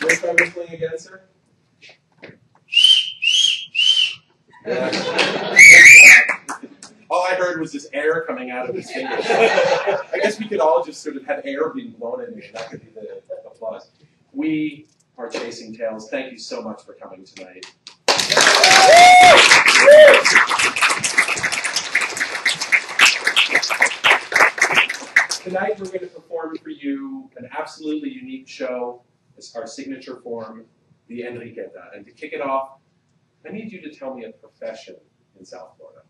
Want to try whistling again, sir? All I heard was this air coming out of his fingers. I guess we could all just sort of have air being blown in me, and that could be the applause. We are Chasing Tails. Thank you so much for coming tonight. Tonight we're going to perform for you an absolutely unique show. It's our signature form, the Enriqueta. And to kick it off, I need you to tell me a profession in South Florida.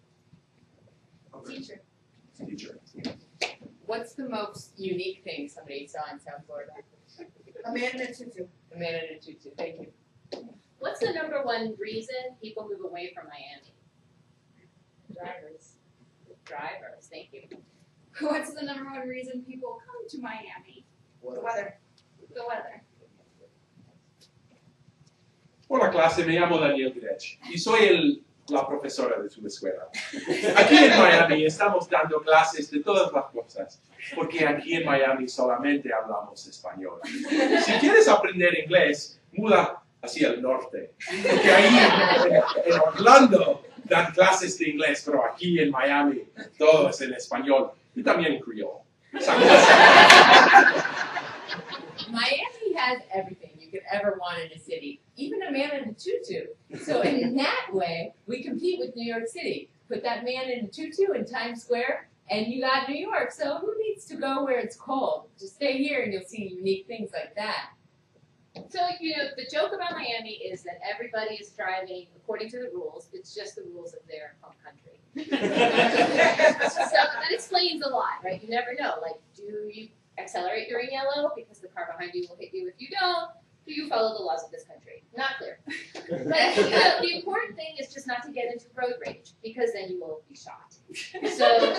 Teacher. Teacher. What's the most unique thing somebody saw in South Florida? A man in a tutu. A man in a tutu. Thank you. What's the #1 reason people move away from Miami? Drivers. Drivers. Thank you. What's the #1 reason people come to Miami? The weather. The weather. Hola clase, me llamo Daniel Grech y soy la profesora de su escuela. Aquí en Miami estamos dando clases de todas las cosas, porque aquí en Miami solamente hablamos español. Si quieres aprender inglés, muda hacia el norte, porque ahí en Orlando dan clases de inglés, pero aquí en Miami todo es en español y también criollo. Miami has everything you could ever want in a city, even a man in a tutu. So in that way, we compete with New York City. Put that man in a tutu in Times Square, and you got New York. So who needs to go where it's cold? Just stay here and you'll see unique things like that. So, you know, the joke about Miami is that everybody is driving according to the rules. It's just the rules of their home country. So that explains a lot, right? You never know. Like, do you accelerate during yellow because the car behind you will hit you if you don't? Do you follow the laws of this country? Not clear. But the important thing is just not to get into road rage, because then you will be shot. So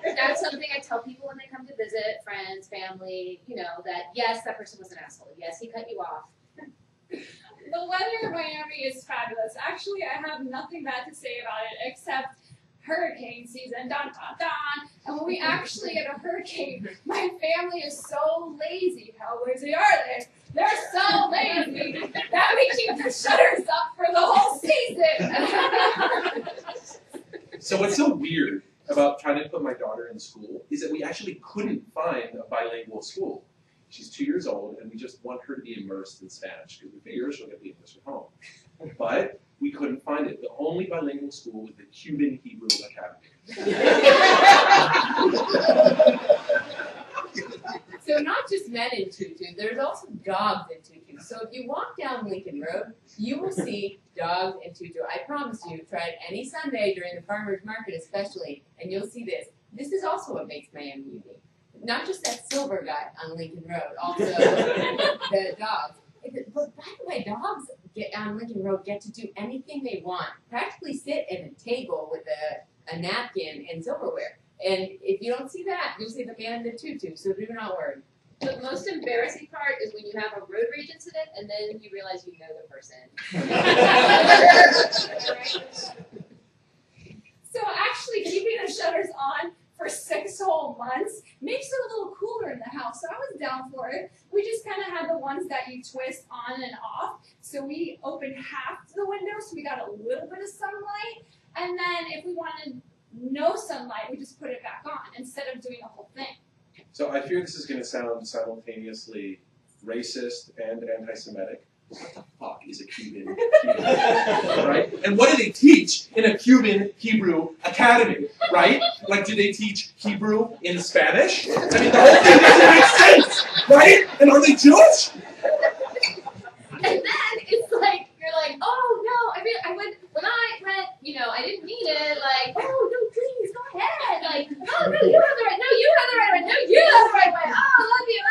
that's something I tell people when they come to visit, friends, family, you know, that yes, that person was an asshole. Yes, he cut you off. The weather in Miami is fabulous. Actually, I have nothing bad to say about it except hurricane season, dun, dun, dun. And when we actually get a hurricane, my family is so lazy. How lazy are they? They're so lazy that we keep the shutters up for the whole season. So what's so weird about trying to put my daughter in school is that we actually couldn't find a bilingual school. She's 2 years old, and we just want her to be immersed in Spanish, because we figure she'll get the English at home. But we couldn't find it. The only bilingual school was the Cuban Hebrew Academy. So not just men in tutus, there's also dogs in tutus. So if you walk down Lincoln Road, you will see dogs in tutu. I promise you, try it any Sunday during the farmer's market especially, and you'll see this. This is also what makes Miami unique. Not just that silver guy on Lincoln Road, also the dogs. But by the way, dogs on Lincoln Road get to do anything they want. Practically sit at a table with a napkin and silverware. And if you don't see that, you'll see the man in the tutu, so do not worry. The most embarrassing part is when you have a road rage incident and then you realize you know the person. So actually keeping the shutters on for 6 whole months makes it a little cooler in the house. So I was down for it. We just kind of had the ones that you twist on and off. So we opened half the window so we got a little bit of sunlight. And then if we wanted no sunlight, we just put it back on instead of doing the whole thing. So I fear this is going to sound simultaneously racist and anti-Semitic. What the fuck is a Cuban Hebrew? Right? And what do they teach in a Cuban Hebrew academy? Right? Like, do they teach Hebrew in Spanish? I mean, the whole thing doesn't make sense, right? And are they Jewish? And then it's like, you're like, oh no, I went, you know, I didn't mean it, like, oh no, please, go ahead, like, oh no, you have the right, no, you have the right way, no, you have the right way, oh, I love you,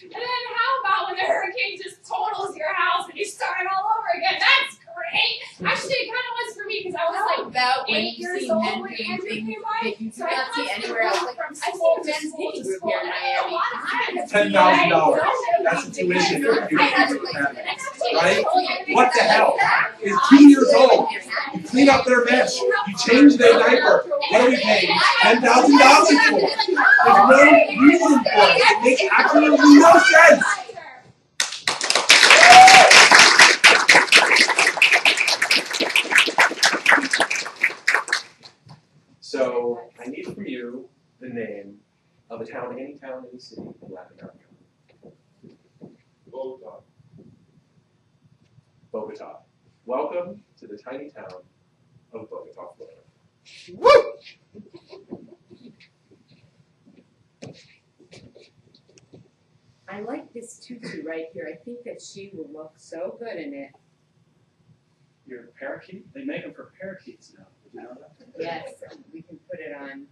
And then how about when the hurricane just totals your house and you start all over again? That's great. Actually, it kind of was for me because I was like About when 8 you years see old men when doing Andrew things came by. that you So do I not see constantly anywhere else. went Like, from I've school seen a to men's school to group school. here in And I had a Miami. lot of time. $10,000. That's the tuition for a Cuban Hebrew academy. Right? What the hell? Is 2 years old. You clean up their mess. You change their diaper. What are we paying? $10,000 for? There's no reason for it. It makes absolutely no sense. of a town, any city in Latin America. Bogota. Bogota. Welcome to the tiny town of Bogota, Florida. Woo! I like this tutu right here. I think that she will look so good in it. Your parakeet? They make them for parakeets now. Did you know that? Yes, we can put it on.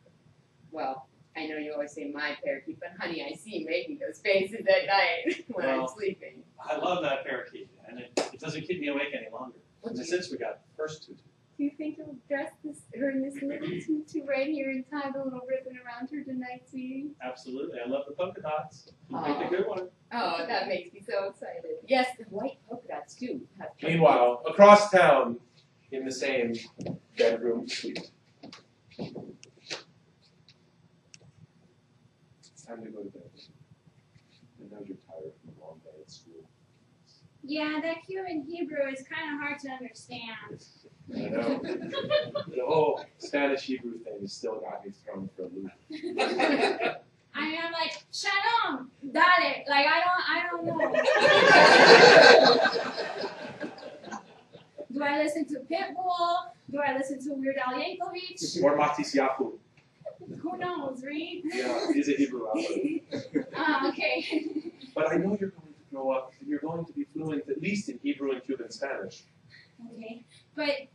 Well, I know you always say my parakeet, but honey, I see you making those faces at night when I'm sleeping. I love that parakeet, and it doesn't keep me awake any longer. Since we got the first tutu. Do you think you'll dress her in this little tutu right here and tie the little ribbon around her tonight, sweetie? Absolutely. I love the polka dots. You Aw. picked a good one. Oh, that makes me so excited. Yes, the white polka dots too. Meanwhile, across town, in the same bedroom suite. It's time to go to bed. I know you're tired from a long day at school. Yeah, that Cuban Hebrew is kind of hard to understand. I know. The whole Spanish Hebrew thing has still got me thrown for a loop. I mean, I'm like, shalom, dale. Like, I don't know. Do I listen to Pitbull? Do I listen to Weird Al Yankovic? Or Matis Yahu. Who knows, right? Yeah, he's a Hebrew outlet. Okay. But I know you're going to grow up and you're going to be fluent at least in Hebrew and Cuban Spanish. Okay. But,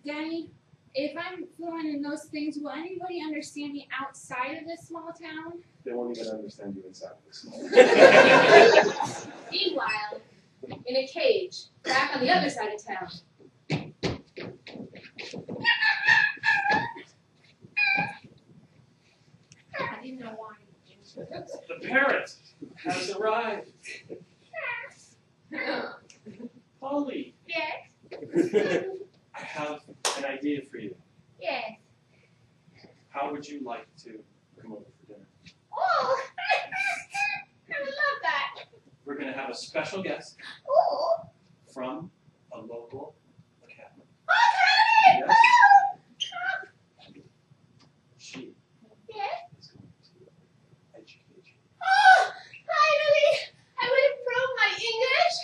Danny, if I'm fluent in those things, will anybody understand me outside of this small town? They won't even understand you inside this. Meanwhile, in a cage, back on the other side of town. I didn't know why. The parrot has arrived. Polly, Yes. I have an idea for you. Yes. How would you like to come over for dinner? Oh, I would love that. We're going to have a special guest Oh, from a local academy. okay. Yes. She Yes. is going to educate you. Oh, finally, I would improve my English.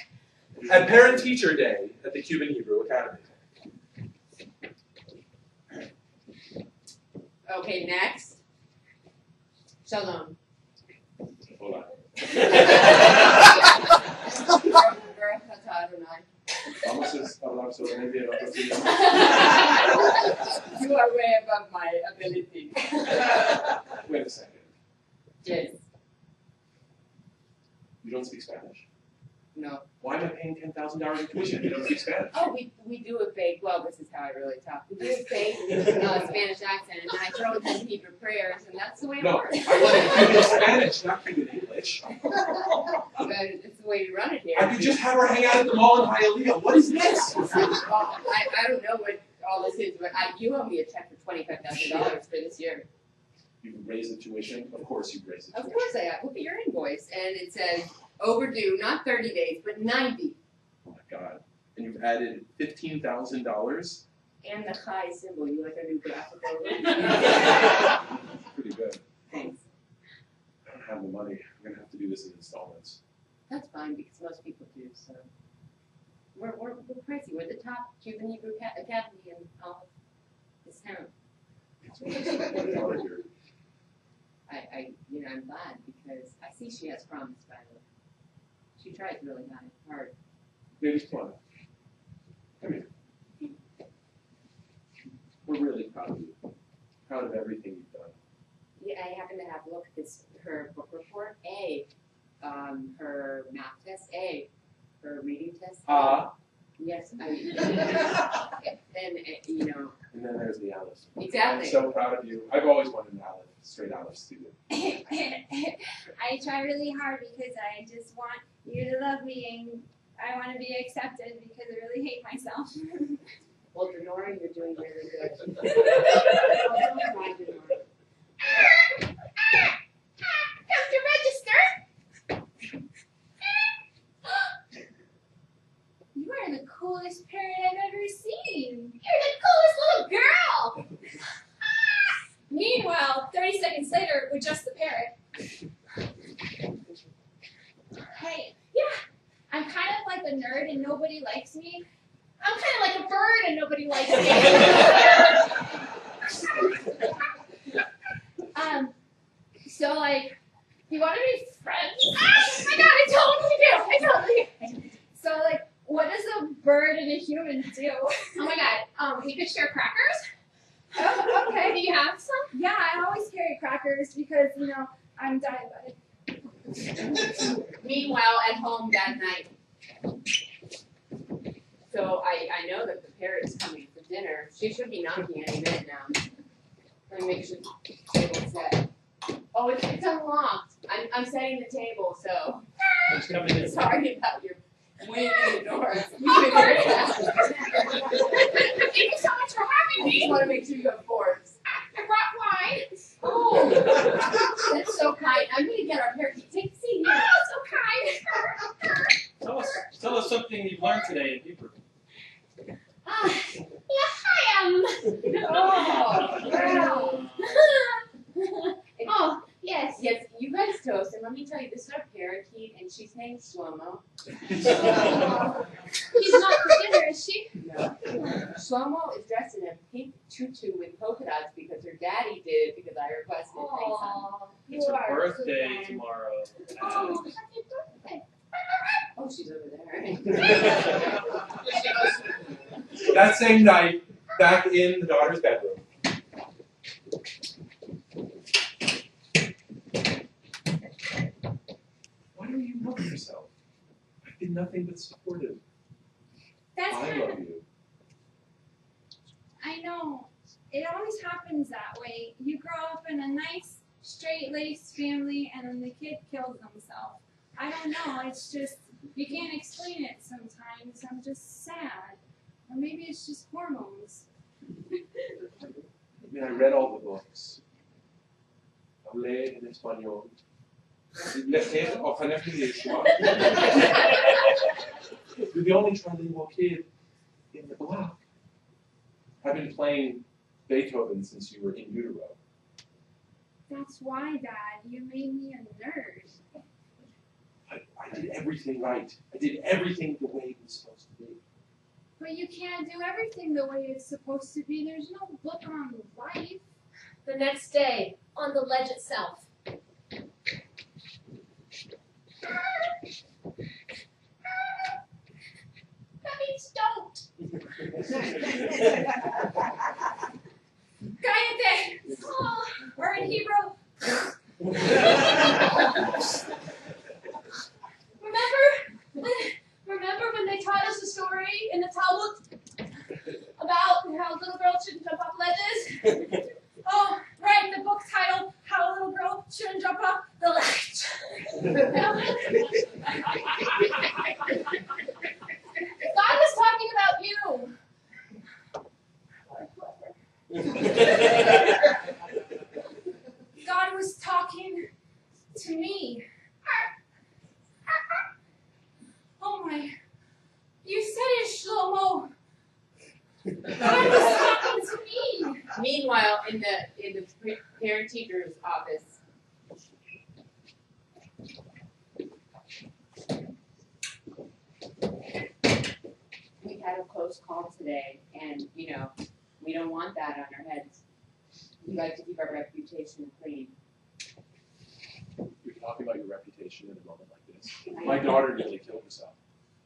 At Parent-Teacher Day at the Cuban Hebrew Academy. Okay, next. Shalom. Hold on. Vamos a hablar solamente en otros idiomas. You are way above my ability. Wait a second. Yes. You don't speak Spanish? No. Why am I paying $10,000 in tuition if you don't speak Spanish? Oh, we do a fake, well, this is how I really talk. We do a fake Spanish accent, and I throw in some Hebrew prayers, and that's the way it No, works. I want to Cuban Spanish, not Cuban English. But it's the way we run it here. I could just have her hang out at the mall in Hialeah. What is this? Well, I don't know what all this is, but you owe me a check for $25,000 for this year. You raised the tuition? Of course you raised the Of tuition. course I have. Look at your invoice, and it says overdue, not 30 days, but 90. Oh my God. And you've added $15,000? And the high symbol. You like our new graphic over? Pretty good. Thanks. I don't have the money. I'm going to have to do this in installments. That's fine because most people do. So we're pricey. We're the top Cuban Hebrew Academy in all of this town. I'm glad because I see she has promise. By the way, she tries really hard. Maybe come on. Come here. We're really proud of you. Proud of everything you've done. Yeah, I happen to have looked at her book report. A, her math test. A, her reading test. Yes, and And then there's the Alice. Exactly. I'm so proud of you. I've always wanted an Alice, straight Alice student. I try really hard because I just want you to love me and I want to be accepted because I really hate myself. Well, Denora, you're doing really good. Oh, don't cry, Denora. Come to register. You are the coolest parrot I've ever seen. You're the coolest little girl. Meanwhile, 30 seconds later, with just the parrot. Hey, yeah, I'm kind of like a nerd and nobody likes me. I'm kind of like a bird and nobody likes me. So like, you want to be friends? Oh my god, I totally do. So like, what does a bird and a human do? Oh my god, we could share crackers. Oh, okay. Do you have some? Yeah, I always carry crackers because, you know, I'm diabetic. Meanwhile, at home that night. So I know that the parrot's coming for dinner. She should be knocking any minute now. Let me make sure the table's set. Oh, it's unlocked. I'm setting the table, so It's coming in. sorry about your waving the door. You figured it out. Thank you so much for having I just me. want to make sure you have forks. I brought wine. Oh, that's so kind. I'm gonna get our parakeet. Take a seat Oh, here. so kind. Tell us something you've learned today in Hebrew. Oh, yes, yes. You guys toast, and let me tell you, this is our parakeet, and she's named Shlomo. She's not for dinner, is she? No. Shlomo is dressed in a pink tutu with polka dots because her daddy did because I requested. Thanks, son. It's her birthday tomorrow. Oh, happy birthday. Oh, she's over there. That same night, back in the daughter's bedroom. Why do you love yourself? I've been nothing but supportive. That's I kind love of, you. I know. It always happens that way. You grow up in a nice, straight-laced family, and then the kid kills himself. I don't know. It's just, you can't explain it sometimes. I'm just sad. Or maybe it's just hormones. I mean, I read all the books. Hablé en español. Ojalá que You're the only trilingual kid in the block. I've been playing Beethoven since you were in utero. That's why, Dad. You made me a nerd. I did everything right. I did everything the way it was supposed to be. But you can't do everything the way it's supposed to be. There's no book on life. The next day, on the ledge itself. That means don't. Cállate! Oh, or in Hebrew. Remember when they taught us a story in the Talmud about how a little girl shouldn't jump off ledges? Oh, right, the book titled How a Little Girl Shouldn't Jump Off the Ledge. God was talking about you. God was talking to me. Oh my, you said it, Shlomo. God was talking to me. Meanwhile, in the parent teacher's office. We had a close call today, and you know, we don't want that on our heads. We like to keep our reputation clean. You're talking about your reputation in a moment like this. My daughter nearly killed herself.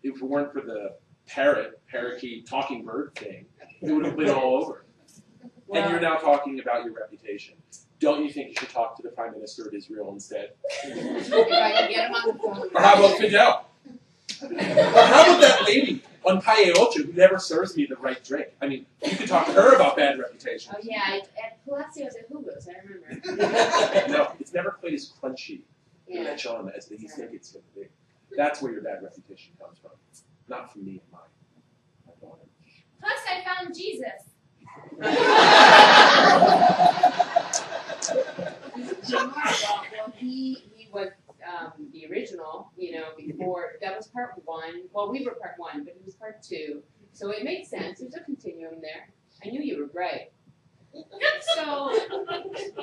If it weren't for the parakeet, talking bird thing, it would have been all over. And you're now talking about your reputation. Don't you think you should talk to the Prime Minister of Israel instead? If I can get him on the phone. Or how about Fidel? Or how about that lady on Calle Ocho who never serves me the right drink? I mean, you could talk to her about bad reputation. Oh yeah, at Palacios at Hugo's, I remember. No, it's never quite as crunchy Yeah. lechon as they think it's going to be. That's where your bad reputation comes from. Not from me and my daughter. Plus, I found Jesus. Well, he was the original, you know, before, that was part one. Well, we were part one, but he was part two. So it makes sense. There's a continuum there. I knew you were bright. So,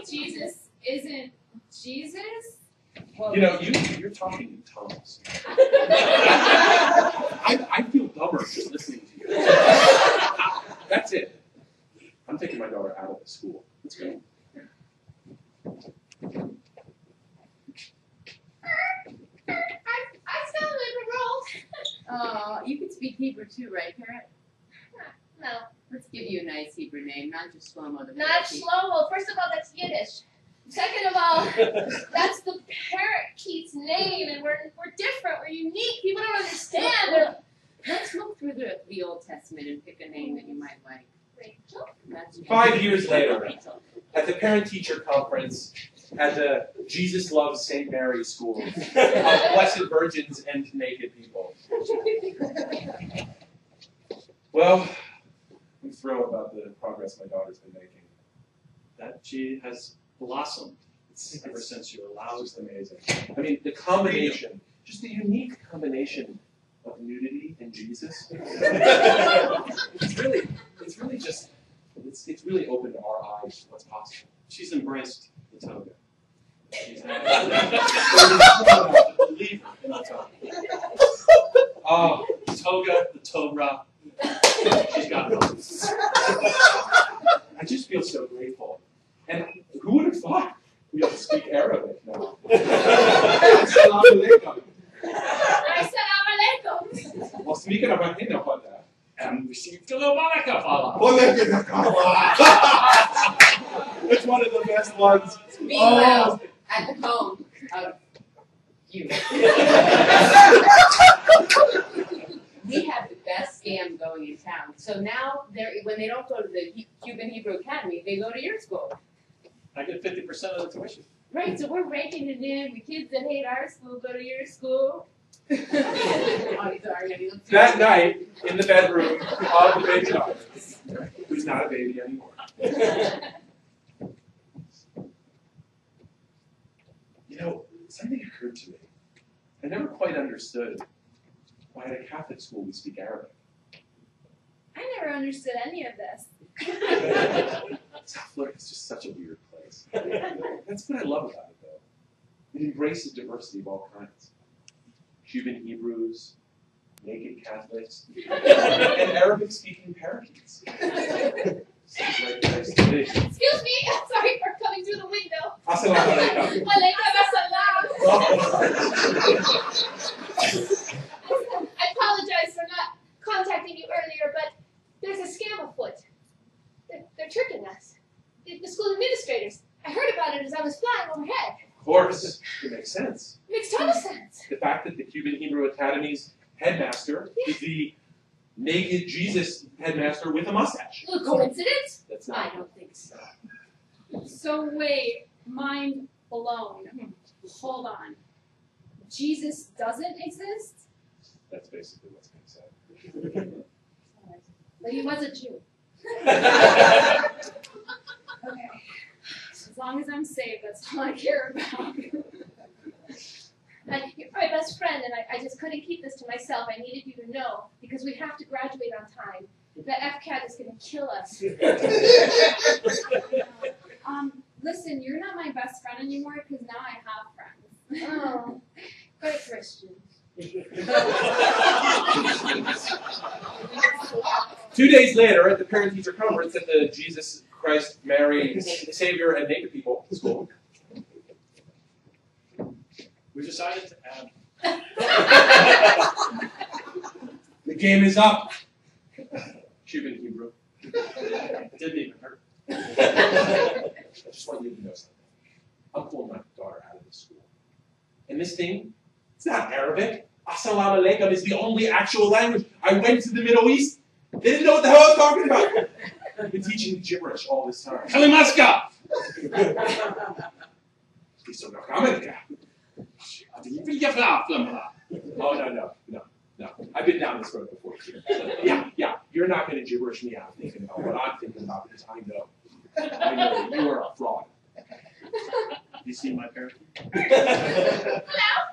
Jesus isn't Jesus? Well, You know, you're talking in tongues. I feel dumber just listening to you. That's it. I'm taking my daughter out of the school. Let's go. I sound like a roll. you can speak Hebrew too, right, Parrot? No, Let's give you a nice Hebrew name, not just Shlomo the not parakeet. Shlomo. First of all, that's Yiddish. Second of all, that's the parakeet's name, and we're different. We're unique. People don't understand. Let's look through the Old Testament and pick a name that you might like. Rachel? That's 5 years later, Rachel. at the parent-teacher conference at the Jesus Loves St. Mary School of Blessed Virgins and Naked People. Well, I'm thrilled about the progress my daughter's been making. That she has blossomed ever since you allowed It's just amazing. I mean, the combination, just the unique combination of nudity and Jesus. it's really opened our eyes to what's possible. She's embraced the toga. She's a believer in the toga. Oh, The toga, the Torah. She's got it all. I just feel so grateful. And who would have thought we have to speak Arabic now? Assalamu alaikum. Assalamu alaikum. Well, speaking of that. And received the Baraka Fala. It's one of the best ones. Be well at the home of you. We have the best scam going in town. So now, when they don't go to the Cuban Hebrew Academy, they go to your school. I get 50% of the tuition. Right, so we're raking it in. The kids that hate our school go to your school. That night, in the bedroom of the baby daughter, who's not a baby anymore. You know, something occurred to me. I never quite understood why at a Catholic school we speak Arabic. I never understood any of this. South Florida is just such a weird place. That's what I love about it, though. It embraces diversity of all kinds. Cuban Hebrews, naked Catholics, and Arabic-speaking parakeets. Seems like a place to be. Excuse me. Sorry for coming through the window. Assalamu alaikum. Alaikum assalam. I apologize for not contacting you earlier, but there's a scam afoot. They're tricking us. The school administrators. I heard about it as I was flying overhead. Of course, it makes sense. It makes total sense. The fact that the Cuban Hebrew Academy's headmaster is the naked Jesus headmaster with a mustache. A coincidence? That's I not. don't think so. So wait, mind blown. Hold on. Jesus doesn't exist? That's basically what's being said. But he was a Jew. Okay. As long as I'm saved, that's all I care about. And you're my best friend, and I just couldn't keep this to myself. I needed you to know, because we have to graduate on time. The FCAT is going to kill us. Listen, you're not my best friend anymore because now I have friends. Oh, great Christian. 2 days later, at the parent-teacher conference at the Jesus Christ, Mary, Savior, and Naked People school, We decided to add. the game is up. Cuban Hebrew. Didn't even hurt. I just want you to know something. I'm pulling my daughter out of the school. And this thing, it's not Arabic. Assalamu alaikum is the only actual language. I went to the Middle East. They didn't know what the hell I was talking about. I've been teaching gibberish all this time. Kalimaska! Oh, no. I've been down this road before. Yeah. You're not going to gibberish me out thinking about what I'm thinking about because I know you are a fraud. You see my parent? Hello?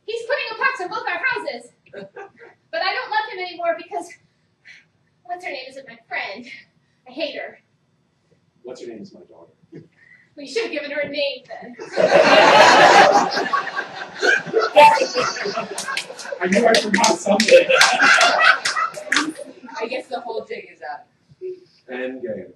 He's putting a box on both our houses. But I don't love him anymore because, what's her name isn't my friend. I hate her. What's her name is my daughter. Well, you should have given her a name then. I knew I forgot something. I guess the whole jig is up. End game.